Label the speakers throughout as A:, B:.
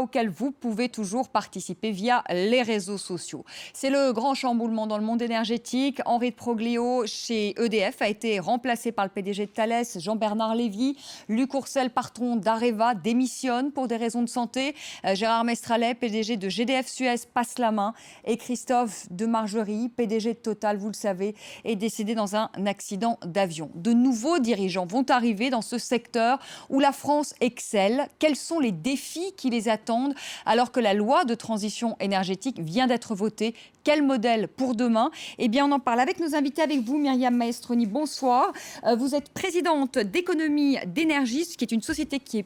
A: auquel vous pouvez toujours participer via les réseaux sociaux. C'est le grand chamboulement dans le monde énergétique. Henri de Proglio, chez EDF, a été remplacé par le PDG de Thales, Jean-Bernard Lévy. Luc Courcel, patron d'Areva, démissionne pour des raisons de santé. Gérard Mestralet, PDG de GDF Suez, passe la main. Et Christophe Demargerie, PDG de Total, vous le savez, est décédé dans un accident d'avion. De nouveaux dirigeants vont arriver dans ce secteur où la France excelle. Quels sont les défis qui les attendent alors que la loi de transition énergétique vient d'être votée? Quel modèle pour demain? Eh bien, on en parle avec nos invités, avec vous, Myriam Maestroni. Bonsoir. Vous êtes présidente d'Économie d'énergie, qui est une société qui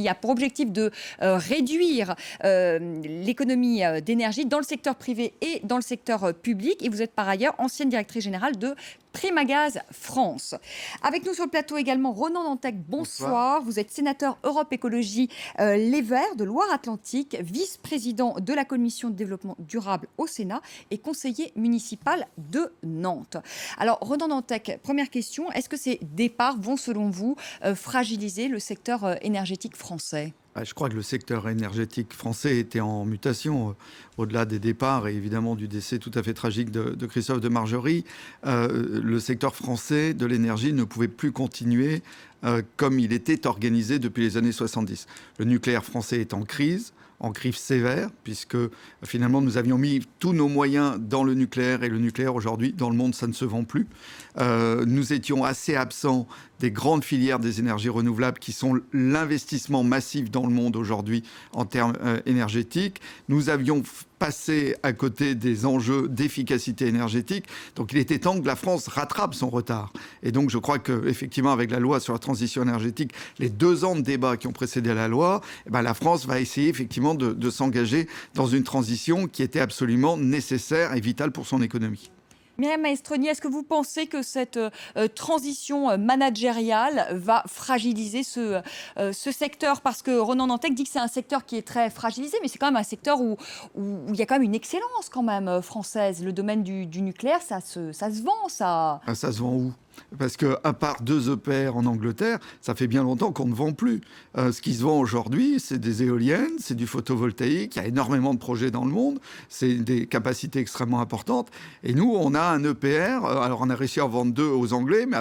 A: a pour objectif de réduire l'économie d'énergie dans le secteur privé et dans le secteur public. Et vous êtes par ailleurs ancienne directrice générale de Primagaz France. Avec nous sur le plateau également Ronan Dantec, bonsoir. Vous êtes sénateur Europe Écologie Les Verts de Loire-Atlantique, vice-président de la Commission de développement durable au Sénat et conseiller municipal de Nantes. Alors Ronan Dantec, première question, est-ce que ces départs vont selon vous fragiliser le secteur énergétique français ?
B: Je crois que le secteur énergétique français était en mutation au-delà des départs et évidemment du décès tout à fait tragique de Christophe Demargerie. Le secteur français de l'énergie ne pouvait plus continuer comme il était organisé depuis les années 70. Le nucléaire français est en crise sévère, puisque finalement nous avions mis tous nos moyens dans le nucléaire, et le nucléaire aujourd'hui dans le monde ça ne se vend plus. Nous étions assez absents des grandes filières des énergies renouvelables qui sont l'investissement massif dans le monde aujourd'hui en termes énergétiques. Nous avions passé à côté des enjeux d'efficacité énergétique. Donc il était temps que la France rattrape son retard. Et donc je crois qu'effectivement avec la loi sur la transition énergétique, les 2 ans de débat qui ont précédé la loi, la France va essayer effectivement de s'engager dans une transition qui était absolument nécessaire et vitale pour son économie.
A: Myriam Maestroni, est-ce que vous pensez que cette transition managériale va fragiliser ce secteur? Parce que Ronan Dantec dit que c'est un secteur qui est très fragilisé, mais c'est quand même un secteur où il y a quand même une excellence quand même française. Le domaine du nucléaire, ça se vend, ça.
B: Ça se vend où ? Parce qu'à part 2 EPR en Angleterre, ça fait bien longtemps qu'on ne vend plus. Ce qui se vend aujourd'hui, c'est des éoliennes, c'est du photovoltaïque. Il y a énormément de projets dans le monde. C'est des capacités extrêmement importantes. Et nous, on a un EPR. Alors, on a réussi à en vendre 2 aux Anglais, mais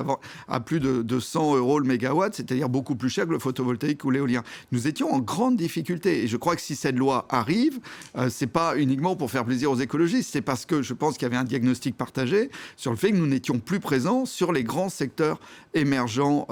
B: à plus de 100 € le mégawatt, c'est-à-dire beaucoup plus cher que le photovoltaïque ou l'éolien. Nous étions en grande difficulté. Et je crois que si cette loi arrive, c'est pas uniquement pour faire plaisir aux écologistes. C'est parce que je pense qu'il y avait un diagnostic partagé sur le fait que nous n'étions plus présents sur les grands secteurs émergents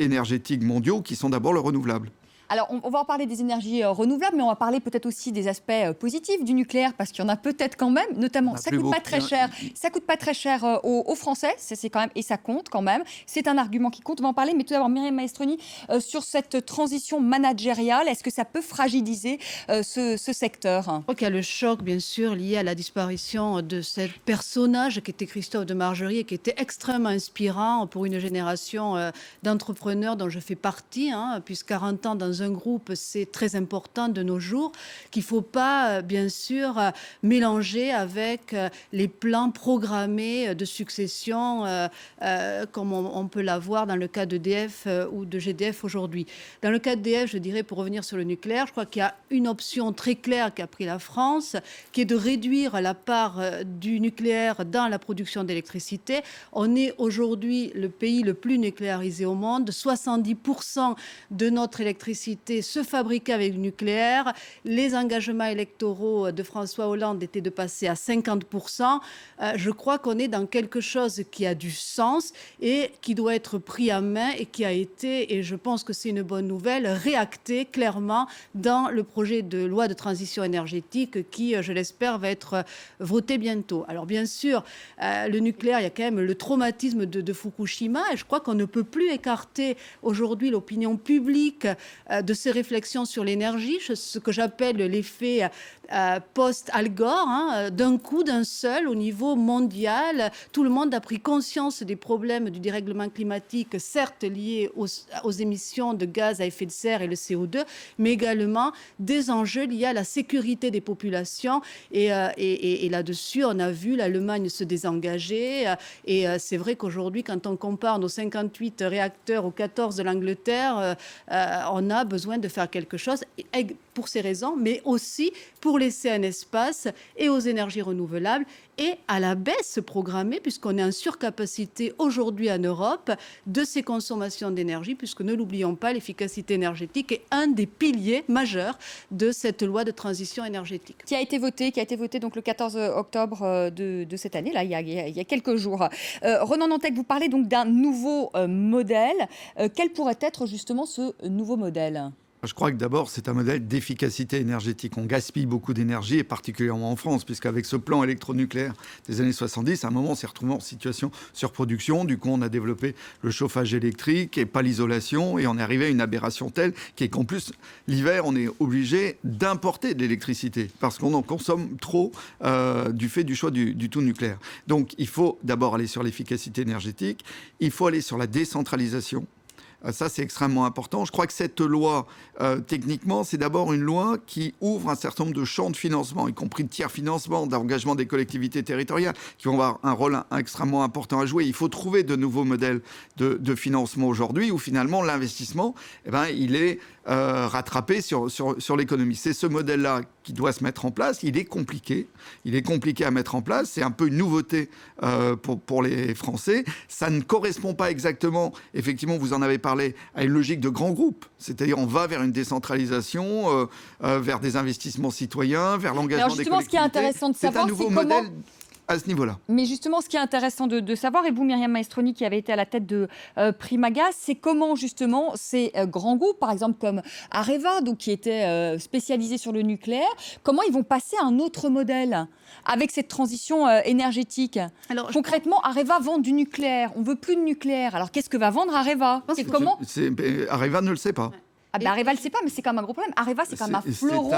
B: énergétiques mondiaux qui sont d'abord le renouvelable.
A: Alors, on va en parler des énergies renouvelables, mais on va parler peut-être aussi des aspects positifs du nucléaire, parce qu'il y en a peut-être quand même, notamment, ça coûte pas très cher. Ça coûte pas très cher aux Français, c'est quand même, et ça compte quand même. C'est un argument qui compte. On va en parler, mais tout d'abord, Myriam Maestroni, sur cette transition managériale, est-ce que ça peut fragiliser ce secteur?
C: Je crois qu'il y a le choc, bien sûr, lié à la disparition de ce personnage qui était Christophe Demargerie et qui était extrêmement inspirant pour une génération d'entrepreneurs dont je fais partie, puisque 40 ans dans un groupe, c'est très important de nos jours, qu'il ne faut pas, bien sûr, mélanger avec les plans programmés de succession, comme on peut l'avoir dans le cas d'EDF ou de GDF aujourd'hui. Dans le cas d'EDF, je dirais, pour revenir sur le nucléaire, je crois qu'il y a une option très claire qu'a pris la France, qui est de réduire la part du nucléaire dans la production d'électricité. On est aujourd'hui le pays le plus nucléarisé au monde. 70% de notre électricité se fabriquait avec du nucléaire. Les engagements électoraux de François Hollande étaient de passer à 50%. Je crois qu'on est dans quelque chose qui a du sens et qui doit être pris en main et qui a été, et je pense que c'est une bonne nouvelle, réacté clairement dans le projet de loi de transition énergétique qui, je l'espère, va être voté bientôt. Alors bien sûr, le nucléaire, il y a quand même le traumatisme de Fukushima et je crois qu'on ne peut plus écarter aujourd'hui l'opinion publique de ces réflexions sur l'énergie, ce que j'appelle l'effet post-Al Gore, d'un coup, d'un seul, au niveau mondial. Tout le monde a pris conscience des problèmes du dérèglement climatique, certes liés aux émissions de gaz à effet de serre et le CO2, mais également des enjeux liés à la sécurité des populations. Et là-dessus, on a vu l'Allemagne se désengager. Et c'est vrai qu'aujourd'hui, quand on compare nos 58 réacteurs aux 14 de l'Angleterre, on a besoin de faire quelque chose. pour ces raisons, mais aussi pour laisser un espace et aux énergies renouvelables et à la baisse programmée, puisqu'on est en surcapacité aujourd'hui en Europe de ces consommations d'énergie, puisque ne l'oublions pas, l'efficacité énergétique est un des piliers majeurs de cette loi de transition énergétique.
A: Qui a été voté donc le 14 octobre de cette année, là, il y a quelques jours. Ronan Dantec, vous parlez donc d'un nouveau modèle. Quel pourrait être justement ce nouveau modèle ?
B: Je crois que d'abord, c'est un modèle d'efficacité énergétique. On gaspille beaucoup d'énergie, et particulièrement en France, puisqu'avec ce plan électronucléaire des années 70, à un moment, on s'est retrouvé en situation surproduction. Du coup, on a développé le chauffage électrique et pas l'isolation. Et on est arrivé à une aberration telle qu'en plus, l'hiver, on est obligé d'importer de l'électricité parce qu'on en consomme trop du fait du choix du tout nucléaire. Donc, il faut d'abord aller sur l'efficacité énergétique. Il faut aller sur la décentralisation. Ça, c'est extrêmement important. Je crois que cette loi, techniquement, c'est d'abord une loi qui ouvre un certain nombre de champs de financement, y compris de tiers financement, d'engagement des collectivités territoriales, qui vont avoir un rôle extrêmement important à jouer. Il faut trouver de nouveaux modèles de financement aujourd'hui, où finalement l'investissement, il est rattrapé sur l'économie. C'est ce modèle-là qui doit se mettre en place. Il est compliqué à mettre en place. C'est un peu une nouveauté pour les Français. Ça ne correspond pas exactement, effectivement, vous en avez parlé, à une logique de grands groupes. C'est-à-dire, on va vers une décentralisation, vers des investissements citoyens, vers l'engagement des collectivités.
A: Alors justement, ce qui est intéressant de savoir,
B: c'est un nouveau modèle à ce niveau-là.
A: Mais justement, ce qui est intéressant de savoir, et vous, Myriam Maestroni, qui avez été à la tête de Primagas, c'est comment justement ces grands groupes, par exemple comme Areva, donc, qui était spécialisé sur le nucléaire, comment ils vont passer à un autre modèle avec cette transition énergétique. Alors, concrètement, Areva vend du nucléaire. On ne veut plus de nucléaire. Alors, qu'est-ce que va vendre Areva ?
B: Areva ne le sait pas.
A: Areva ne le sait pas, mais c'est quand même un gros problème. Areva, c'est quand même un fleuron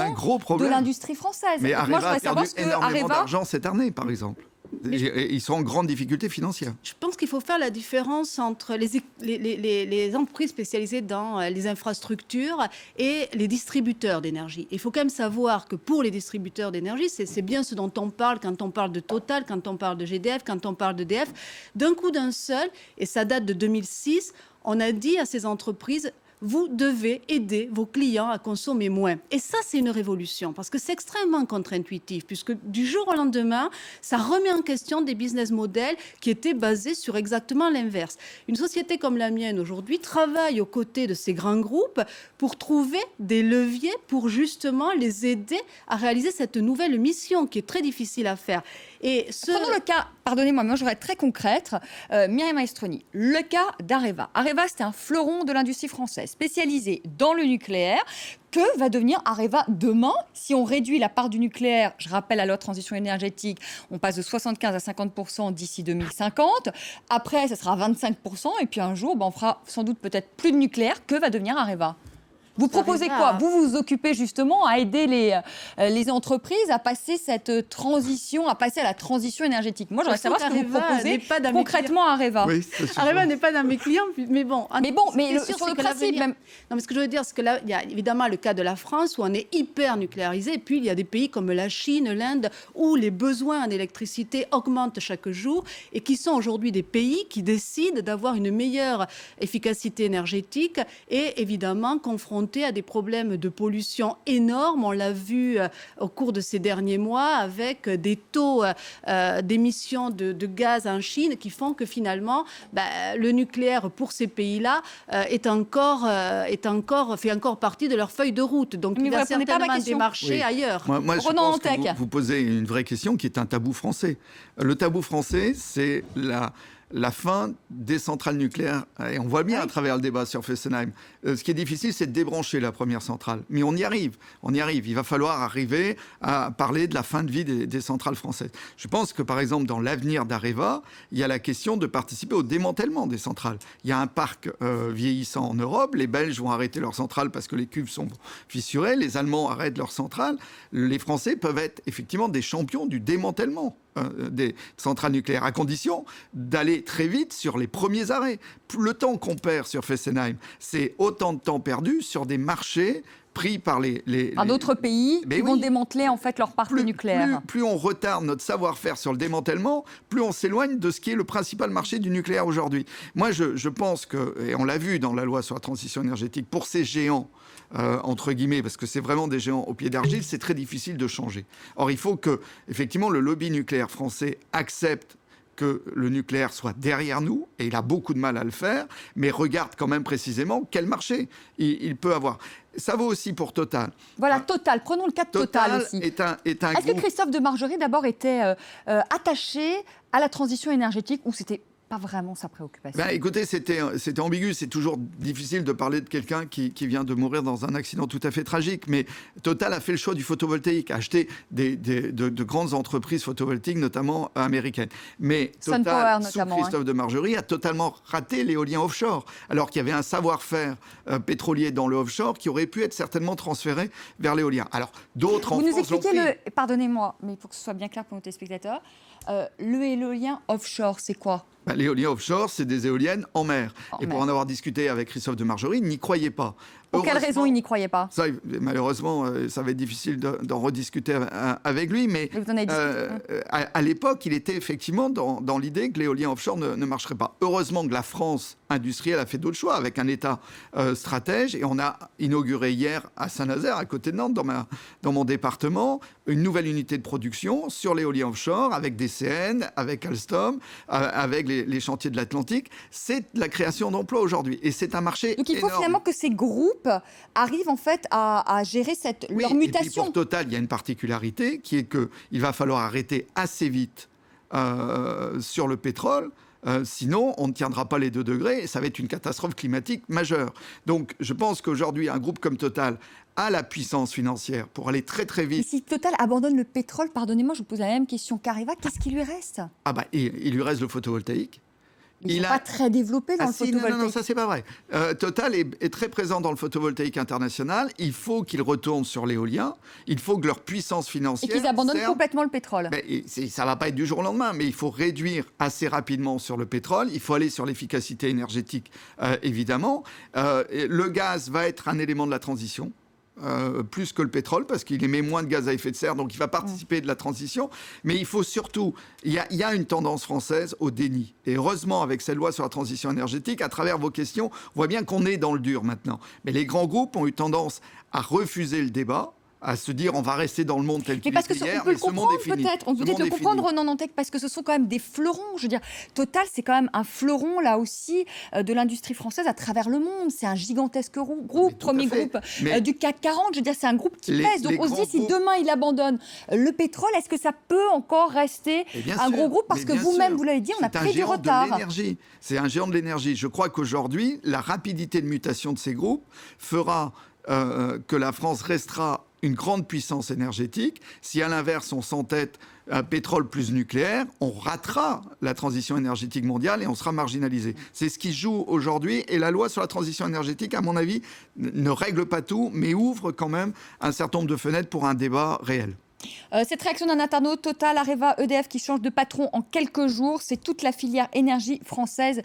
A: de l'industrie française.
B: Mais Areva a perdu énormément d'argent cette année, par exemple. Ils sont en grande difficulté financière.
C: Je pense qu'il faut faire la différence entre les entreprises spécialisées dans les infrastructures et les distributeurs d'énergie. Il faut quand même savoir que pour les distributeurs d'énergie, c'est bien ce dont on parle quand on parle de Total, quand on parle de GDF, quand on parle d'EDF. D'un coup d'un seul, et ça date de 2006, on a dit à ces entreprises: vous devez aider vos clients à consommer moins. Et ça, c'est une révolution, parce que c'est extrêmement contre-intuitif, puisque du jour au lendemain, ça remet en question des business models qui étaient basés sur exactement l'inverse. Une société comme la mienne, aujourd'hui, travaille aux côtés de ces grands groupes pour trouver des leviers pour justement les aider à réaliser cette nouvelle mission qui est très difficile à faire.
A: Prenons le cas, pardonnez-moi, moi je voudrais être très concrète, Myriam Maestroni, le cas d'Areva. Areva, c'était un fleuron de l'industrie française, spécialisé dans le nucléaire. Que va devenir Areva demain si on réduit la part du nucléaire? Je rappelle, à la transition énergétique, on passe de 75 à 50% d'ici 2050. Après, ça sera 25%. Et puis un jour, on fera sans doute peut-être plus de nucléaire. Que va devenir Areva? Vous proposez quoi? Vous vous occupez justement à aider les entreprises à passer cette transition, à passer à la transition énergétique. Moi, j'aimerais savoir ce que vous proposez concrètement à Areva.
C: Oui, Areva n'est pas dans mes clients, mais bon.
A: Sur le principe même.
C: Non, mais ce que je veux dire, c'est que là, il y a évidemment le cas de la France où on est hyper nucléarisé. Et puis, il y a des pays comme la Chine, l'Inde, où les besoins en électricité augmentent chaque jour et qui sont aujourd'hui des pays qui décident d'avoir une meilleure efficacité énergétique et évidemment confrontés à des problèmes de pollution énormes. On l'a vu au cours de ces derniers mois avec des taux d'émissions de gaz en Chine qui font que finalement, le nucléaire pour ces pays-là fait encore partie de leur feuille de route. Donc il y a certainement des marchés ailleurs.
B: Moi, je pense que vous posez une vraie question qui est un tabou français. Le tabou français, c'est la fin des centrales nucléaires. Et on voit bien à travers le débat sur Fessenheim. Ce qui est difficile, c'est de débrancher la première centrale. Mais on y arrive. Il va falloir arriver à parler de la fin de vie des centrales françaises. Je pense que, par exemple, dans l'avenir d'Areva, il y a la question de participer au démantèlement des centrales. Il y a un parc vieillissant en Europe. Les Belges vont arrêter leurs centrales parce que les cuves sont fissurées. Les Allemands arrêtent leurs centrales. Les Français peuvent être effectivement des champions du démantèlement des centrales nucléaires, à condition d'aller très vite sur les premiers arrêts. Le temps qu'on perd sur Fessenheim, c'est autant de temps perdu sur des marchés pris par
A: d'autres pays qui vont démanteler en fait leur parc nucléaire.
B: Plus on retarde notre savoir-faire sur le démantèlement, plus on s'éloigne de ce qui est le principal marché du nucléaire aujourd'hui. Moi, je pense que, et on l'a vu dans la loi sur la transition énergétique, pour ces géants, entre guillemets, parce que c'est vraiment des géants au pied d'argile, c'est très difficile de changer. Or, il faut que, effectivement, le lobby nucléaire français accepte que le nucléaire soit derrière nous, et il a beaucoup de mal à le faire, mais regarde quand même précisément quel marché il peut avoir. Ça vaut aussi pour Total.
A: Voilà, Total. Prenons le cas de Total aussi.
B: Est-ce
A: que Christophe de Margerie, d'abord, était attaché à la transition énergétique ou c'était pas vraiment sa préoccupation?
B: Écoutez, c'était ambigu. C'est toujours difficile de parler de quelqu'un qui vient de mourir dans un accident tout à fait tragique. Mais Total a fait le choix du photovoltaïque, a acheté de grandes entreprises photovoltaïques, notamment américaines. Mais Total, sous Christophe de Margerie, a totalement raté l'éolien offshore, alors qu'il y avait un savoir-faire pétrolier dans le offshore qui aurait pu être certainement transféré vers l'éolien. Alors, d'autres en France...
A: Vous nous expliquez pardonnez-moi, mais pour que ce soit bien clair pour nos téléspectateurs, l'éolien offshore, c'est quoi?
B: L'éolien offshore, c'est des éoliennes en mer. Pour en avoir discuté avec Christophe de Margerie, il n'y croyait pas.
A: Pour quelle raison il n'y croyait pas?
B: Ça, malheureusement, ça va être difficile d'en rediscuter avec lui, mais
A: vous en avez
B: à l'époque, il était effectivement dans l'idée que l'éolien offshore ne marcherait pas. Heureusement que la France industrielle a fait d'autres choix avec un État stratège, et on a inauguré hier à Saint-Nazaire, à côté de Nantes, dans mon département, une nouvelle unité de production sur l'éolien offshore, avec des CN, avec Alstom, avec les chantiers de l'Atlantique. C'est la création d'emplois aujourd'hui, et c'est un marché
A: Donc il faut
B: énorme.
A: Finalement que ces groupes arrivent en fait à gérer leur mutation.
B: Et puis pour Total, il y a une particularité qui est qu'il va falloir arrêter assez vite sur le pétrole. Sinon, on ne tiendra pas les 2 degrés et ça va être une catastrophe climatique majeure. Donc, je pense qu'aujourd'hui, un groupe comme Total a la puissance financière pour aller très très vite.
A: Et si Total abandonne le pétrole, pardonnez-moi, je vous pose la même question qu'Areva, qu'est-ce qui lui reste?
B: Il lui reste le photovoltaïque.
A: Ils ne sont pas très développés dans le photovoltaïque.
B: Non, ça c'est pas vrai. Total est très présent dans le photovoltaïque international. Il faut qu'ils retournent sur l'éolien. Il faut que leur puissance financière...
A: Et qu'ils abandonnent complètement le pétrole.
B: Ça ne va pas être du jour au lendemain, mais il faut réduire assez rapidement sur le pétrole. Il faut aller sur l'efficacité énergétique, évidemment. Le gaz va être un élément de la transition. Plus que le pétrole, parce qu'il émet moins de gaz à effet de serre, donc il va participer de la transition. Mais il faut surtout... Il y a une tendance française au déni. Et heureusement, avec cette loi sur la transition énergétique, à travers vos questions, on voit bien qu'on est dans le dur maintenant. Mais les grands groupes ont eu tendance à refuser le débat, à se dire on va rester dans le monde tel qu'il était hier, mais ce monde est fini.
A: On peut peut-être le comprendre, Ronan Dantec, parce que ce sont quand même des fleurons. Je veux dire, Total, c'est quand même un fleuron, là aussi, de l'industrie française à travers le monde. C'est un gigantesque groupe, premier groupe du CAC 40. Je veux dire, c'est un groupe qui pèse. Donc on se dit, si demain il abandonne le pétrole, est-ce que ça peut encore rester un gros groupe? Parce que vous-même, vous l'avez dit, on a pris du retard.
B: C'est un géant de l'énergie. Je crois qu'aujourd'hui, la rapidité de mutation de ces groupes fera que la France restera une grande puissance énergétique. Si à l'inverse on s'entête pétrole plus nucléaire, on ratera la transition énergétique mondiale et on sera marginalisé. C'est ce qui joue aujourd'hui, et la loi sur la transition énergétique, à mon avis, ne règle pas tout, mais ouvre quand même un certain nombre de fenêtres pour un débat réel.
A: Cette réaction d'un internaute, Total, Areva, EDF qui change de patron en quelques jours, c'est toute la filière énergie française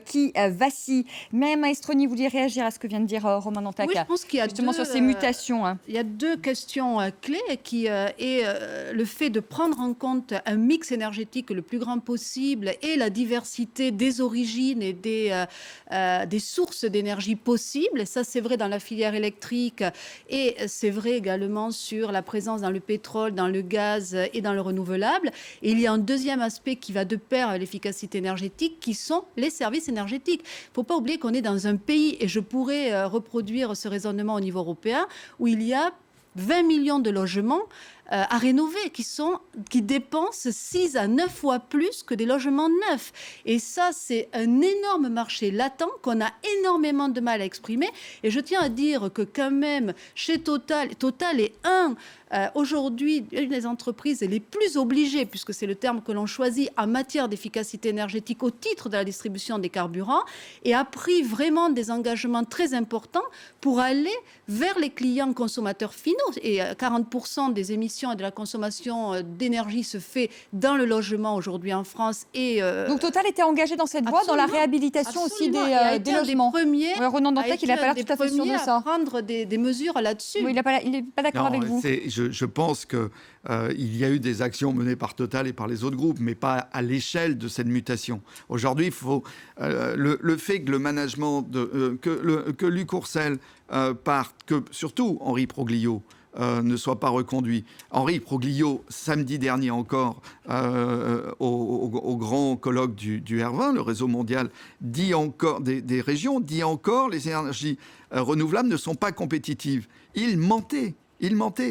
A: qui vacille. Myriam Maestroni, vous vouliez réagir à ce que vient de dire Romain Dantec?
C: Oui, je pense qu'il y a
A: justement sur ces mutations.
C: Il y a 2 questions clés qui est le fait de prendre en compte un mix énergétique le plus grand possible et la diversité des origines et des sources d'énergie possibles. Et ça, c'est vrai dans la filière électrique et c'est vrai également sur la présence dans le pétrole, dans le gaz et dans le renouvelable. Et il y a un deuxième aspect qui va de pair à l'efficacité énergétique, qui sont les services énergétiques. Il ne faut pas oublier qu'on est dans un pays, et je pourrais reproduire ce raisonnement au niveau européen, où il y a 20 millions de logements à rénover, qui dépensent 6 à 9 fois plus que des logements neufs. Et ça, c'est un énorme marché latent qu'on a énormément de mal à exprimer. Et je tiens à dire que quand même, chez Total est aujourd'hui une des entreprises les plus obligées, puisque c'est le terme que l'on choisit en matière d'efficacité énergétique au titre de la distribution des carburants, et a pris vraiment des engagements très importants pour aller vers les clients consommateurs finaux. Et 40% des émissions consommation et de la consommation d'énergie se fait dans le logement aujourd'hui en France.
A: Donc Total était engagé dans cette voie, dans la réhabilitation aussi des logements.
C: Oui,
A: Ronan Dantec, il n'a pas l'air tout à fait sûr de ça.
C: À prendre des mesures là-dessus.
A: Oui, il n'est pas d'accord avec vous.
B: Je pense qu'il y a eu des actions menées par Total et par les autres groupes, mais pas à l'échelle de cette mutation. Aujourd'hui, il faut le fait que le management que Luc Courcel parte, que surtout Henri Proglio ne soit pas reconduit. Henri Proglio, samedi dernier encore, au grand colloque du R20, le réseau mondial dit encore, des régions, dit encore les énergies renouvelables ne sont pas compétitives. Il mentait,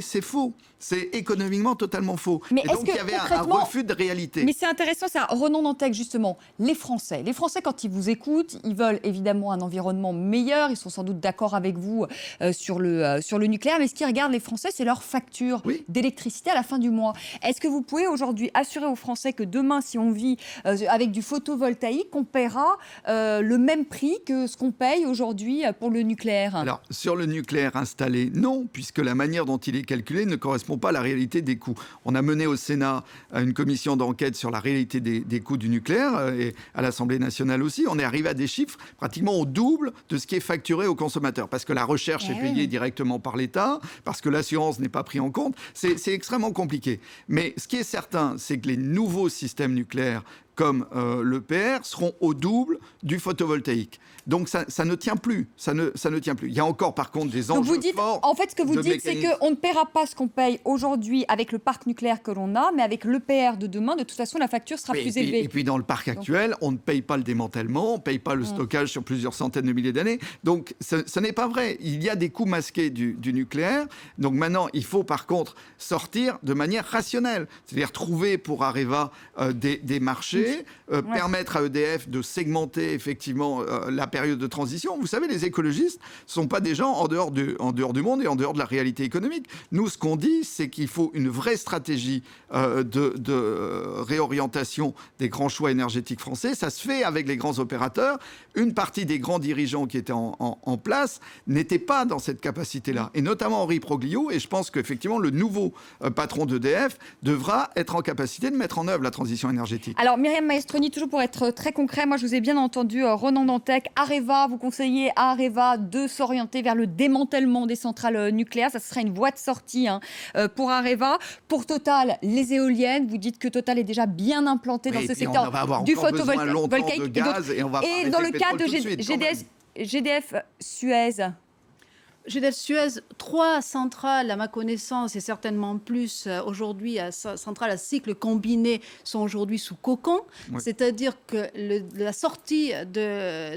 B: c'est faux. C'est économiquement totalement faux.
A: Mais
B: et donc, il y avait un refus de réalité.
A: Mais c'est intéressant, ça. Ronan Dantec, justement, les Français, quand ils vous écoutent, ils veulent évidemment un environnement meilleur. Ils sont sans doute d'accord avec vous sur le nucléaire. Mais ce qu'ils regardent, les Français, c'est leur facture d'électricité à la fin du mois. Est-ce que vous pouvez aujourd'hui assurer aux Français que demain, si on vit avec du photovoltaïque, on paiera le même prix que ce qu'on paye aujourd'hui pour le nucléaire?
B: Alors, sur le nucléaire installé, non, puisque la manière dont il est calculé ne correspond pas à la réalité des coûts. On a mené au Sénat une commission d'enquête sur la réalité des coûts du nucléaire et à l'Assemblée nationale aussi. On est arrivé à des chiffres pratiquement au double de ce qui est facturé aux consommateurs parce que la recherche est payée directement par l'État, parce que l'assurance n'est pas prise en compte. C'est extrêmement compliqué. Mais ce qui est certain, c'est que les nouveaux systèmes nucléaires comme l'EPR seront au double du photovoltaïque. Donc ça ne tient plus. Ça ne tient plus. Il y a encore par contre des enjeux forts.
A: En fait, ce que vous dites, c'est qu'on ne paiera pas ce qu'on paye aujourd'hui avec le parc nucléaire que l'on a, mais avec l'EPR de demain, de toute façon, la facture sera plus élevée.
B: Et puis dans le parc actuel, on ne paye pas le démantèlement, on ne paye pas le stockage sur plusieurs centaines de milliers d'années. Donc ce n'est pas vrai. Il y a des coûts masqués du nucléaire. Donc maintenant, il faut par contre sortir de manière rationnelle. C'est-à-dire trouver pour Areva des marchés, permettre à EDF de segmenter effectivement la période de transition. Vous savez, les écologistes ne sont pas des gens en dehors du monde et en dehors de la réalité économique. Nous, ce qu'on dit, c'est qu'il faut une vraie stratégie de réorientation des grands choix énergétiques français. Ça se fait avec les grands opérateurs. Une partie des grands dirigeants qui étaient en place n'étaient pas dans cette capacité-là, et notamment Henri Proglio, et je pense qu'effectivement, le nouveau patron d'EDF devra être en capacité de mettre en œuvre la transition énergétique.
A: Alors, Myriam Maestroni, toujours pour être très concret, moi je vous ai bien entendu, Ronan Dantec, Areva, vous conseillez à Areva de s'orienter vers le démantèlement des centrales nucléaires. Ça serait une voie de sortie pour Areva. Pour Total, les éoliennes, vous dites que Total est déjà bien implanté dans ce secteur du photovoltaïque. Et dans le cas de GDF Suez.
C: GDF Suez, 3 centrales, à ma connaissance, et certainement plus aujourd'hui, centrales à cycle combiné, sont aujourd'hui sous cocon. Oui. C'est-à-dire que la sortie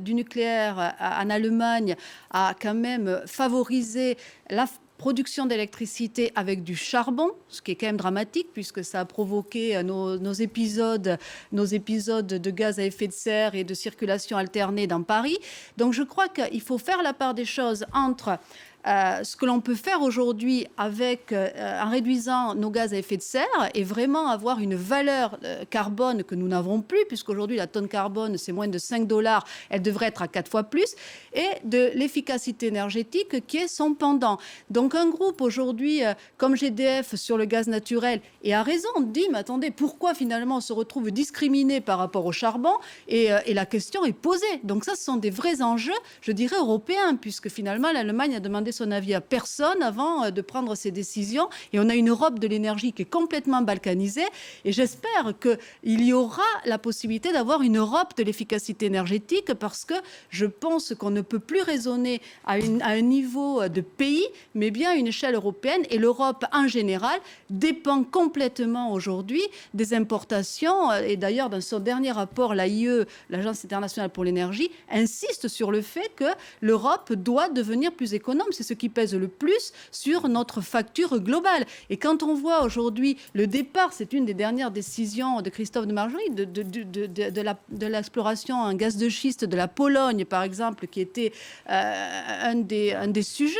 C: du nucléaire en Allemagne a quand même favorisé la production d'électricité avec du charbon, ce qui est quand même dramatique puisque ça a provoqué nos épisodes de gaz à effet de serre et de circulation alternée dans Paris. Donc je crois qu'il faut faire la part des choses entre ce que l'on peut faire aujourd'hui en réduisant nos gaz à effet de serre et vraiment avoir une valeur carbone que nous n'avons plus, puisqu'aujourd'hui la tonne carbone c'est moins de 5 $, elle devrait être à 4 fois plus, et de l'efficacité énergétique qui est son pendant. Donc un groupe aujourd'hui comme GDF sur le gaz naturel, et a raison, dit mais attendez, pourquoi finalement on se retrouve discriminé par rapport au charbon, et la question est posée. Donc ça, ce sont des vrais enjeux, je dirais européens, puisque finalement l'Allemagne a demandé son avis à personne avant de prendre ses décisions, et on a une Europe de l'énergie qui est complètement balkanisée, et j'espère qu'il y aura la possibilité d'avoir une Europe de l'efficacité énergétique, parce que je pense qu'on ne peut plus raisonner à un niveau de pays, mais bien à une échelle européenne, et l'Europe en général dépend complètement aujourd'hui des importations, et d'ailleurs dans son dernier rapport, l'AIE, l'Agence internationale pour l'énergie, insiste sur le fait que l'Europe doit devenir plus économe. C'est ce qui pèse le plus sur notre facture globale. Et quand on voit aujourd'hui le départ, c'est une des dernières décisions de Christophe de Margerie, de l'exploration en gaz de schiste de la Pologne, par exemple, qui était un des sujets,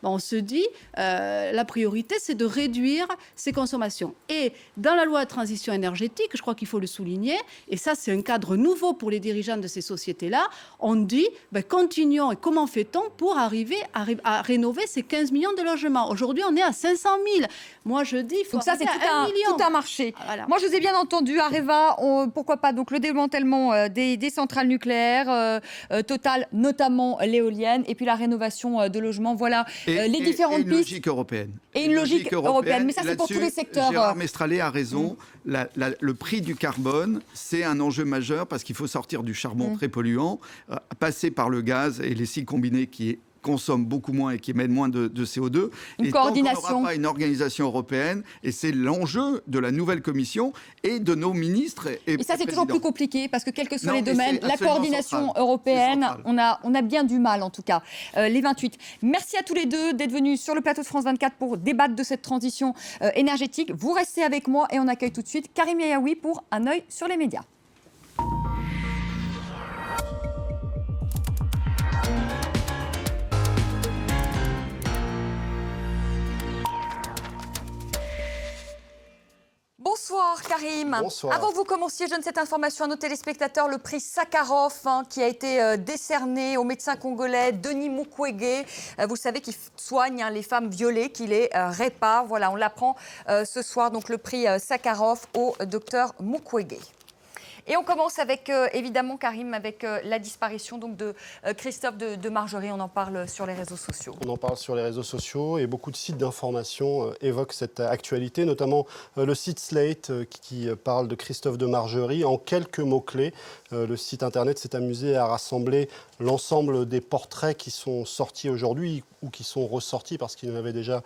C: on se dit la priorité, c'est de réduire ces consommations. Et dans la loi de transition énergétique, je crois qu'il faut le souligner, et ça c'est un cadre nouveau pour les dirigeants de ces sociétés-là, on dit continuons, et comment fait-on pour arriver à à rénover, c'est 15 millions de logements. Aujourd'hui, on est à 500 000. Moi, je dis, il faut
A: Donc ça, c'est tout un marché.
C: Voilà.
A: Moi, je vous ai bien entendu, Areva, pourquoi pas donc le démantèlement des centrales nucléaires, Total, notamment l'éolienne, et puis la rénovation de logements. Voilà les différentes
B: une
A: pistes.
B: logique européenne.
A: Et une logique européenne. Mais ça, c'est pour tous les secteurs.
B: Gérard Mestralet a raison. Le prix du carbone, c'est un enjeu majeur parce qu'il faut sortir du charbon très polluant, passer par le gaz et les cycles combinés qui consomment beaucoup moins et qui émettent moins de CO2.
A: Une coordination.
B: Tant qu'on n'aura pas une organisation européenne, et c'est l'enjeu de la nouvelle Commission et de nos ministres
A: et ça, c'est toujours plus compliqué parce que quels que soient les domaines, la coordination
B: central.
A: européenne, on a bien du mal en tout cas, les 28. Merci à tous les deux d'être venus sur le plateau de France 24 pour débattre de cette transition énergétique. Vous restez avec moi et on accueille tout de suite Karim Yaoui pour un œil sur les médias. Bonsoir Karim.
D: Bonsoir.
A: Avant que vous commenciez, je donne cette information à nos téléspectateurs. Le prix Sakharov qui a été décerné au médecin congolais Denis Mukwege. Vous savez qu'il soigne les femmes violées, qu'il les répare. Voilà, on l'apprend ce soir. Donc le prix Sakharov au docteur Mukwege. Et on commence avec, évidemment, Karim, avec la disparition donc, de Christophe de Margerie. On en parle sur les réseaux sociaux.
D: On en parle sur les réseaux sociaux et beaucoup de sites d'information évoquent cette actualité, notamment le site Slate qui parle de Christophe de Margerie en quelques mots-clés. Le site internet s'est amusé à rassembler l'ensemble des portraits qui sont sortis aujourd'hui ou qui sont ressortis parce qu'il y en avait déjà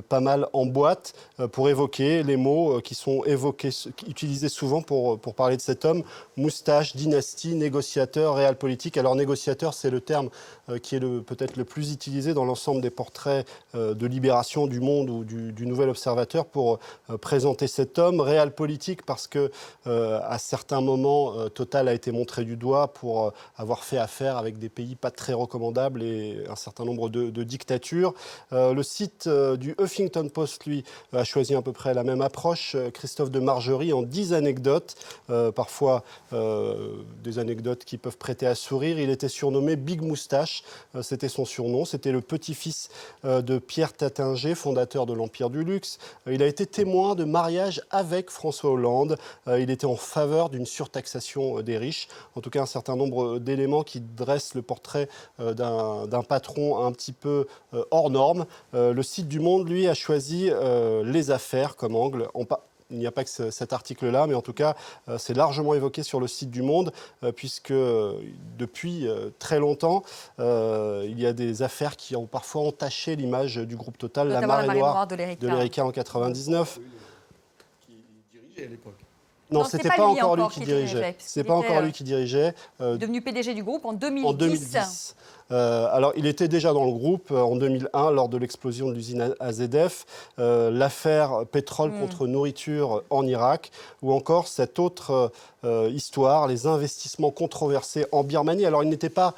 D: pas mal en boîte pour évoquer les mots qui sont utilisés souvent pour parler de cet homme. Moustache, dynastie, négociateur, réel politique. Alors négociateur, c'est le terme qui est peut-être le plus utilisé dans l'ensemble des portraits de Libération, du Monde ou du Nouvel Observateur pour présenter cet homme. Réel politique parce que à certains moments, Total a été montré du doigt pour avoir fait affaire avec des pays pas très recommandables et un certain nombre de dictatures. Le site du Huffington Post, lui, a choisi à peu près la même approche. Christophe de Margerie en 10 anecdotes, parfois des anecdotes qui peuvent prêter à sourire. Il était surnommé Big Moustache, c'était son surnom. C'était le petit-fils de Pierre Taittinger, fondateur de l'Empire du Luxe. Il a été témoin de mariage avec François Hollande. Il était en faveur d'une surtaxation des riches. En tout cas, un certain nombre d'éléments qui dressent le portrait d'un patron un petit peu hors norme. Le site du Monde, lui, a choisi les affaires comme angle. Il n'y a pas que cet article-là, mais en tout cas, c'est largement évoqué sur le site du Monde, puisque depuis très longtemps, il y a des affaires qui ont parfois entaché l'image du groupe Total, la marée noire de l'Erika en 99.
B: Qui dirigeait à l'époque.
D: Non, c'était pas encore lui qui dirigeait. C'est pas encore lui qui dirigeait.
A: Devenu PDG du groupe en 2010.
D: En 2010. Alors, il était déjà dans le groupe en 2001 lors de l'explosion de l'usine AZF, l'affaire pétrole contre nourriture en Irak, ou encore cette autre histoire, les investissements controversés en Birmanie. Alors, il n'était pas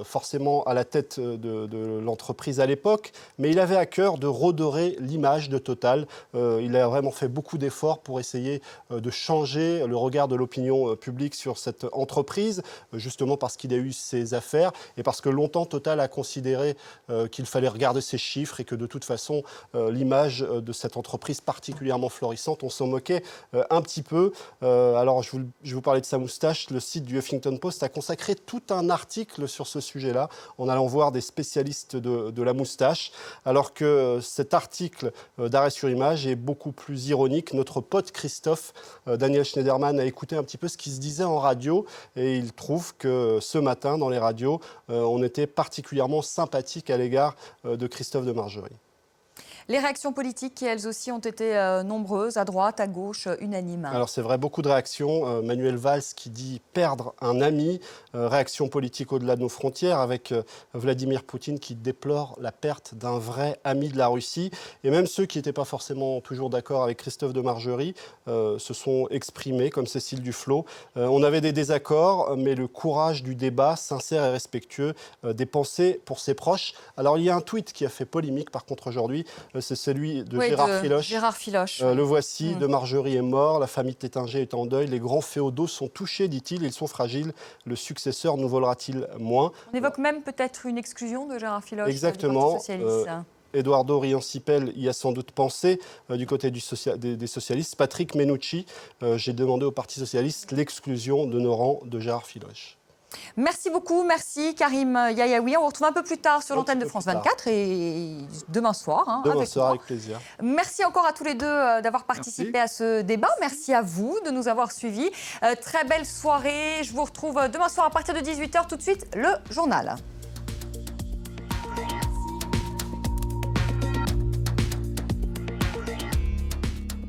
D: forcément à la tête de l'entreprise à l'époque, mais il avait à cœur de redorer l'image de Total. Il a vraiment fait beaucoup d'efforts pour essayer de changer le regard de l'opinion publique sur cette entreprise, justement parce qu'il a eu ses affaires et parce que longtemps Total a considéré qu'il fallait regarder ses chiffres et que de toute façon l'image de cette entreprise particulièrement florissante, on s'en moquait un petit peu. Alors je vais vous parler de sa moustache. Le site du Huffington Post a consacré tout un article sur ce sujet-là, en allant voir des spécialistes de la moustache, alors que cet article d'Arrêt sur Image est beaucoup plus ironique. Notre pote Christophe, Daniel Schneiderman, a écouté un petit peu ce qui se disait en radio et il trouve que ce matin, dans les radios, on était particulièrement sympathique à l'égard de Christophe de Margerie.
A: Les réactions politiques qui, elles aussi, ont été nombreuses, à droite, à gauche, unanimes.
D: Alors c'est vrai, beaucoup de réactions. Manuel Valls qui dit perdre un ami. Réaction politique au-delà de nos frontières avec Vladimir Poutine qui déplore la perte d'un vrai ami de la Russie. Et même ceux qui n'étaient pas forcément toujours d'accord avec Christophe de Margerie se sont exprimés, comme Cécile Duflot. On avait des désaccords, mais le courage du débat, sincère et respectueux, des pensées pour ses proches. Alors il y a un tweet qui a fait polémique par contre aujourd'hui, c'est celui de
A: Oui,
D: Gérard Filoche.
A: Gérard Filoche.
D: Le voici, de Margerie est mort, la famille Tétinger est en deuil, les grands féodaux sont touchés, dit-il, ils sont fragiles, le successeur nous volera-t-il moins?
A: On évoque même peut-être une exclusion de Gérard Filoche
D: Exactement.
A: du Parti socialiste.
D: Eduardo Riancipel y a sans doute pensé du côté des socialistes. Patrick Menucci, j'ai demandé au Parti socialiste l'exclusion de nos rangs de Gérard Filoche.
A: Merci beaucoup, merci Karim Yayaoui. On vous retrouve un peu plus tard sur l'antenne de France 24 et demain soir.
D: Demain
A: avec
D: soir,
A: moi.
D: avec plaisir.
A: Merci encore à tous les deux d'avoir participé à ce débat. Merci à vous de nous avoir suivis. Très belle soirée. Je vous retrouve demain soir à partir de 18h. Tout de suite, le journal.